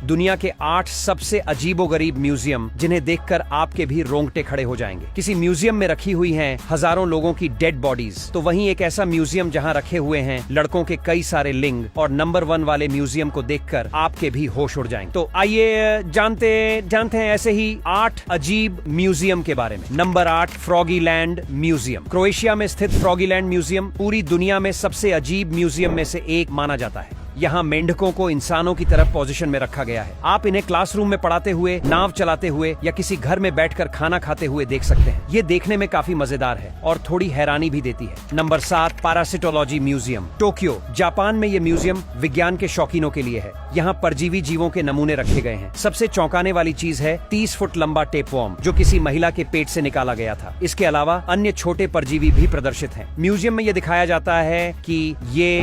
दुनिया के 8 सबसे अजीबोगरीब म्यूजियम जिन्हें देखकर आपके भी रोंगटे खड़े हो जाएंगे। किसी म्यूजियम में रखी हुई हैं हजारों लोगों की डेड बॉडीज, तो वहीं एक ऐसा म्यूजियम जहां रखे हुए हैं लड़कों के कई सारे लिंग, और नंबर 1 वाले म्यूजियम को देखकर आपके भी होश उड़ जाएंगे। तो आइए जानते हैं ऐसे ही 8 अजीब म्यूजियम के बारे में। Number 8, फ्रॉगीलैंड museum. क्रोएशिया में स्थित फ्रॉगीलैंड म्यूजियम पूरी दुनिया में सबसे अजीब म्यूजियम में से एक माना जाता है। यहाँ मेंढकों को इंसानों की तरफ पोजीशन में रखा गया है। आप इन्हें क्लासरूम में पढ़ाते हुए, नाव चलाते हुए या किसी घर में बैठकर खाना खाते हुए देख सकते हैं। ये देखने में काफी मजेदार है और थोड़ी हैरानी भी देती है। Number 7, parasitology museum, Tokyo, Japan में ये म्यूजियम विज्ञान के शौकीनों के लिए है। यहाँ परजीवी जीवों के नमूने रखे गए हैं। सबसे चौंकाने वाली चीज है 30 फुट लंबा टेपवर्म, जो किसी महिला के पेट से निकाला गया था। इसके अलावा अन्य छोटे परजीवी भी प्रदर्शित हैं। म्यूजियम में ये दिखाया जाता है कि ये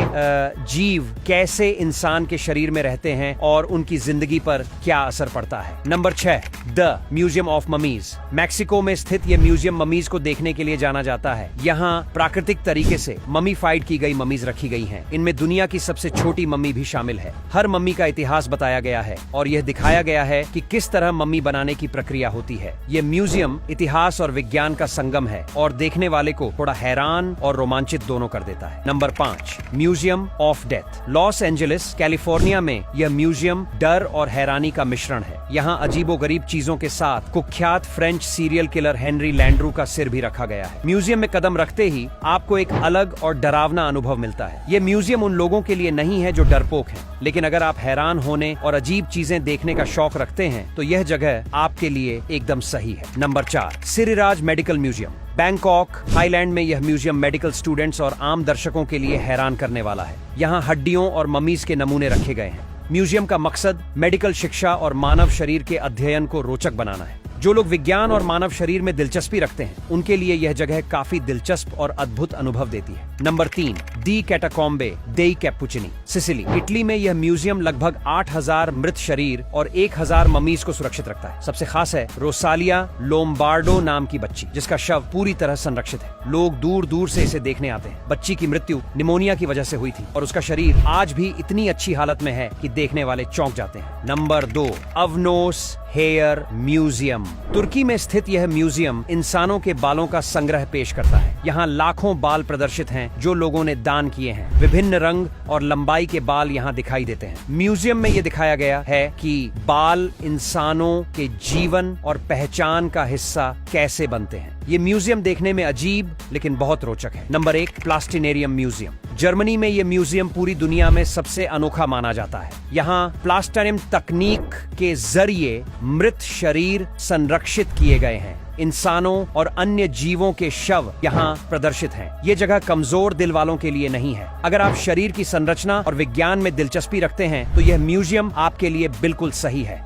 जीव कैसे इंसान के शरीर में रहते हैं और उनकी जिंदगी पर क्या असर पड़ता है। Number 6, the museum of mummies. Mexico में स्थित यह म्यूजियम ममीज को देखने के लिए जाना जाता है। यहाँ प्राकृतिक तरीके से ममीफाइड की गई ममीज रखी गई हैं। इनमें दुनिया की सबसे छोटी मम्मी भी शामिल है। हर मम्मी का इतिहास बताया गया है और यह दिखाया गया है कि किस तरह मम्मी बनाने की प्रक्रिया होती है। यह म्यूजियम इतिहास और विज्ञान का संगम है और देखने वाले को थोड़ा हैरान और रोमांचित दोनों कर देता है। Number 5, museum of death. Los Angeles, California में यह म्यूजियम डर और हैरानी का मिश्रण है। यहाँ अजीबोगरीब चीजों के साथ कुख्यात फ्रेंच सीरियल किलर हेनरी लैंड्रू का सिर भी रखा गया है। म्यूजियम में कदम रखते ही आपको एक अलग और डरावना अनुभव मिलता है। ये म्यूजियम उन लोगों के लिए नहीं है जो डरपोक हैं, लेकिन अगर आप हैरान होने और अजीब चीजें देखने का शौक रखते हैं तो यह जगह आपके लिए एकदम सही है। Number 4, Siriraj medical museum, Bangkok, Thailand में यह म्यूजियम मेडिकल स्टूडेंट्स और आम दर्शकों के लिए हैरान करने वाला है। यहाँ हड्डियों और ममीज के नमूने रखे गए हैं। म्यूजियम का मकसद मेडिकल शिक्षा और मानव शरीर के अध्ययन को रोचक बनाना है। जो लोग विज्ञान और मानव शरीर में दिलचस्पी रखते हैं उनके लिए यह जगह काफी दिलचस्प और अद्भुत अनुभव देती है। नंबर 3, दी कैटाकॉम्बे डेई कैपुचिनी, सिसिली। इटली में यह म्यूजियम लगभग 8000 मृत शरीर और 1000 ममीज को सुरक्षित रखता है। सबसे खास है रोसालिया लोम्बार्डो नाम की बच्ची, जिसका शव पूरी तरह संरक्षित है। लोग दूर दूर से इसे देखने आते हैं। बच्ची की मृत्यु निमोनिया की वजह से हुई थी और उसका शरीर आज भी इतनी अच्छी हालत में है कि देखने वाले चौंक जाते हैं। Number 2, Avanos hair museum. तुर्की में स्थित यह म्यूजियम इंसानों के बालों का संग्रह पेश करता है। यहाँ लाखों बाल प्रदर्शित हैं जो लोगों ने दान किए हैं। विभिन्न रंग और लंबाई के बाल यहाँ दिखाई देते हैं। म्यूजियम में ये दिखाया गया है कि बाल इंसानों के जीवन और पहचान का हिस्सा कैसे बनते हैं। ये म्यूजियम देखने में अजीब लेकिन बहुत रोचक है। Number 1, प्लास्टिनेरियम museum. जर्मनी में ये म्यूजियम पूरी दुनिया में सबसे अनोखा माना जाता है। यहाँ प्लास्टरियम तकनीक के जरिए मृत शरीर संरक्षित किए गए हैं। इंसानों और अन्य जीवों के शव यहाँ प्रदर्शित हैं। ये जगह कमजोर दिल वालों के लिए नहीं है। अगर आप शरीर की संरचना और विज्ञान में दिलचस्पी रखते हैं तो यह म्यूजियम आपके लिए बिल्कुल सही है।